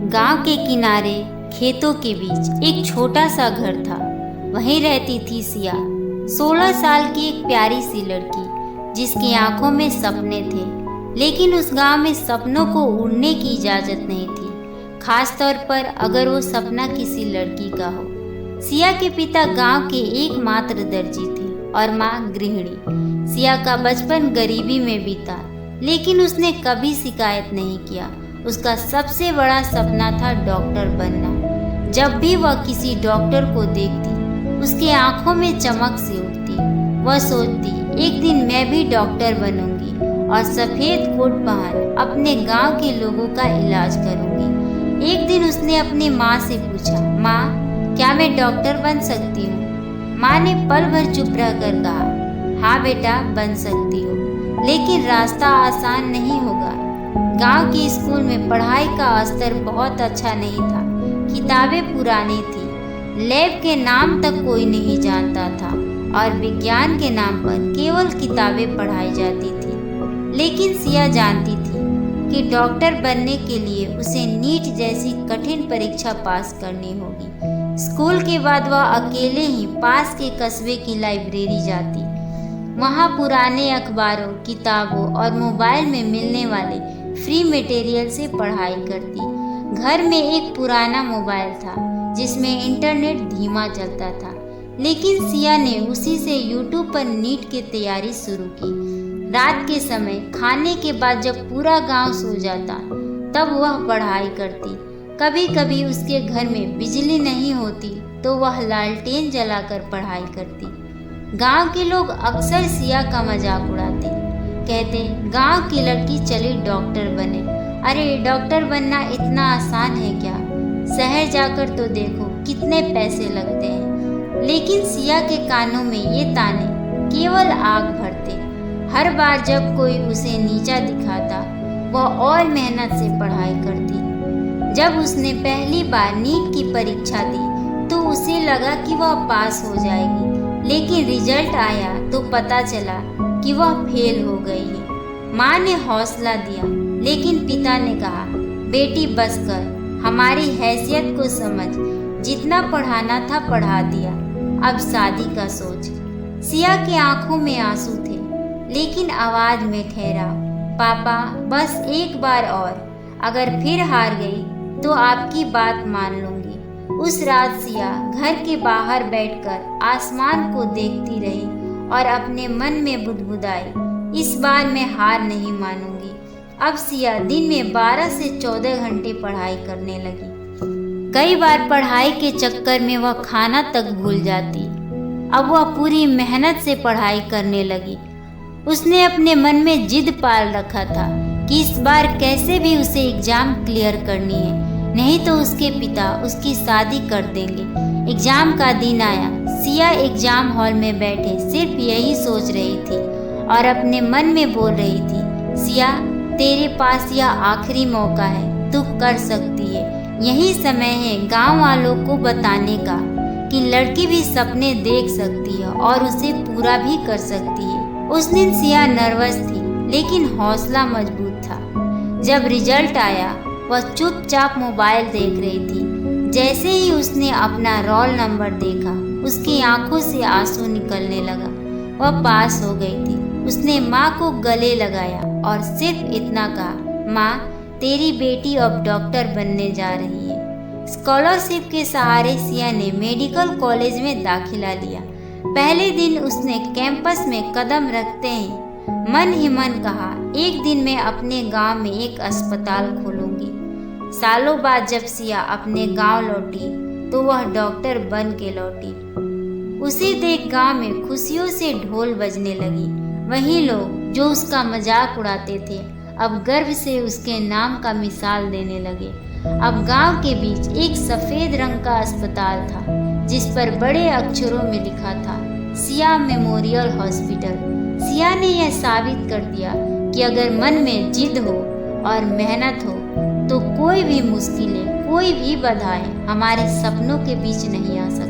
गांव के किनारे खेतों के बीच एक छोटा सा घर था। वहीं रहती थी सिया, 16 साल की एक प्यारी सी लड़की जिसकी आंखों में सपने थे। लेकिन उस गांव में सपनों को उड़ने की इजाजत नहीं थी, खास तौर पर अगर वो सपना किसी लड़की का हो। सिया के पिता गांव के एकमात्र दर्जी थे और माँ गृहिणी। सिया का बचपन गरीबी में बीता, लेकिन उसने कभी शिकायत नहीं किया। उसका सबसे बड़ा सपना था डॉक्टर बनना। जब भी वह किसी डॉक्टर को देखती, उसकी आंखों में चमक सी उठती। वह सोचती, एक दिन मैं भी डॉक्टर बनूंगी और सफेद कोट पहन अपने गांव के लोगों का इलाज करूंगी। एक दिन उसने अपनी माँ से पूछा, माँ, क्या मैं डॉक्टर बन सकती हूँ? माँ ने पल भर चुप रहकर कहा, हाँ बेटा, बन सकती हो, लेकिन रास्ता आसान नहीं होगा। गांव के स्कूल में पढ़ाई का स्तर बहुत अच्छा नहीं था। किताबें पुरानी थी, लैब के नाम तक कोई नहीं जानता था और विज्ञान के नाम पर केवल किताबें पढ़ाई जाती थी। लेकिन सिया जानती थी कि डॉक्टर बनने के लिए उसे नीट जैसी कठिन परीक्षा पास करनी होगी। स्कूल के बाद वह अकेले ही पास के कस्बे की लाइब्रेरी जाती। वहाँ पुराने अखबारों, किताबों और मोबाइल में मिलने वाले फ्री मटेरियल से पढ़ाई करती। घर में एक पुराना मोबाइल था जिसमें इंटरनेट धीमा चलता था, लेकिन सिया ने उसी से यूट्यूब पर नीट की तैयारी शुरू की। रात के समय खाने के बाद जब पूरा गांव सो जाता, तब वह पढ़ाई करती। कभी कभी उसके घर में बिजली नहीं होती तो वह लालटेन जलाकर पढ़ाई करती। गांव के लोग अक्सर सिया का मजाक उड़ाते, कहते, गांव की लड़की चली डॉक्टर बने। अरे, डॉक्टर बनना इतना आसान है क्या? शहर जाकर तो देखो कितने पैसे लगते हैं। लेकिन सिया के कानों में ये ताने केवल आग भरते। हर बार जब कोई उसे नीचा दिखाता, वह और मेहनत से पढ़ाई करती। जब उसने पहली बार नीट की परीक्षा दी तो उसे लगा कि वह पास हो जाएगी, लेकिन रिजल्ट आया तो पता चला कि वह फेल हो गई है। माँ ने हौसला दिया, लेकिन पिता ने कहा, बेटी बस कर, हमारी हैसियत को समझ, जितना पढ़ाना था पढ़ा दिया, अब शादी का सोच। सिया की आंखों में आंसू थे, लेकिन आवाज में ठहराव। पापा, बस एक बार और, अगर फिर हार गई तो आपकी बात मान लूंगी। उस रात सिया घर के बाहर बैठकर आसमान को देखती रही और अपने मन में बुदबुदाई, इस बार मैं हार नहीं मानूंगी। अब सिया दिन में 12 से 14 घंटे पढ़ाई करने लगी। कई बार पढ़ाई के चक्कर में वह खाना तक भूल जाती। अब वह पूरी मेहनत से पढ़ाई करने लगी। उसने अपने मन में जिद पाल रखा था कि इस बार कैसे भी उसे एग्जाम क्लियर करनी है, नहीं तो उसके पिता उसकी शादी कर देंगे। एग्जाम का दिन आया। सिया एग्जाम हॉल में बैठे सिर्फ यही सोच रही थी और अपने मन में बोल रही थी, सिया, तेरे पास यह आखिरी मौका है, तू कर सकती है। यही समय है गांव वालों को बताने का कि लड़की भी सपने देख सकती है और उसे पूरा भी कर सकती है। उस दिन सिया नर्वस थी, लेकिन हौसला मजबूत था। जब रिजल्ट आया, वह चुपचाप मोबाइल देख रही थी। जैसे ही उसने अपना रोल नंबर देखा, उसकी आंखों से आंसू निकलने लगा। वह पास हो गई थी। उसने माँ को गले लगाया और सिर्फ इतना कहा, माँ, तेरी बेटी अब डॉक्टर बनने जा रही है। स्कॉलरशिप के सहारे सिया ने मेडिकल कॉलेज में दाखिला लिया। पहले दिन उसने कैंपस में कदम रखते ही मन ही मन कहा, एक दिन मैं अपने गांव में एक अस्पताल खोलूंगी। सालों बाद जब सिया अपने गांव लौटी तो वह डॉक्टर बन के लौटी। उसे देख गांव में खुशियों से ढोल बजने लगी। वही लोग जो उसका मजाक उड़ाते थे, अब गर्व से उसके नाम का मिसाल देने लगे। अब गांव के बीच एक सफेद रंग का अस्पताल था, जिस पर बड़े अक्षरों में लिखा था, सिया मेमोरियल हॉस्पिटल। सिया ने यह साबित कर दिया कि अगर मन में जिद हो और मेहनत हो तो कोई भी मुश्किलें, कोई भी बाधाएं हमारे सपनों के बीच नहीं आ सकती।